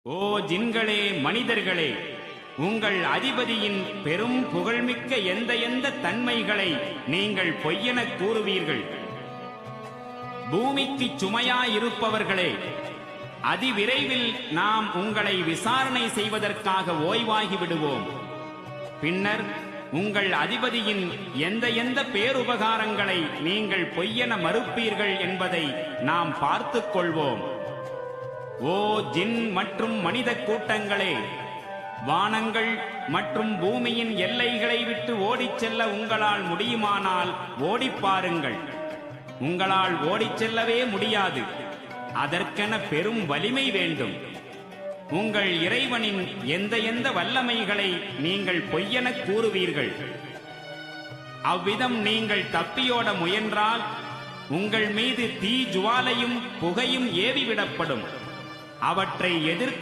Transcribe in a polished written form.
ஓ ஜின்களே, மனிதர்களே, உங்கள் அதிபதியின் பெரும் புகழ்மிக்க எந்த தன்மைகளை நீங்கள் பொய்யெனக் கூறுவீர்கள்? பூமிக்கு சுமையாயிருப்பவர்களே, அதிவிரைவில் நாம் உங்களை விசாரணை செய்வதற்காக ஓய்வாகி விடுவோம். பின்னர் உங்கள் அதிபதியின் எந்த பேருபகாரங்களை நீங்கள் பொய்யென மறுப்பீர்கள் என்பதை நாம் பார்த்துக் கொள்வோம். ஓ ஜின் மற்றும் மனித கூட்டங்களே, வானங்கள் மற்றும் பூமியின் எல்லைகளை விட்டு ஓடிச் செல்ல உங்களால் முடியுமானால் ஓடிப்பாருங்கள். உங்களால் ஓடிச் செல்லவே முடியாது. அதற்கென பெரும் வலிமை வேண்டும். உங்கள் இறைவனின் எந்த வல்லமைகளை நீங்கள் பொய்யெனக் கூறுவீர்கள்? அவ்விதம் நீங்கள் தப்பியோட முயன்றால் உங்கள் மீது தீ ஜுவாலையும் புகையும் ஏவிவிடப்படும். அவற்றை எதிர்த்து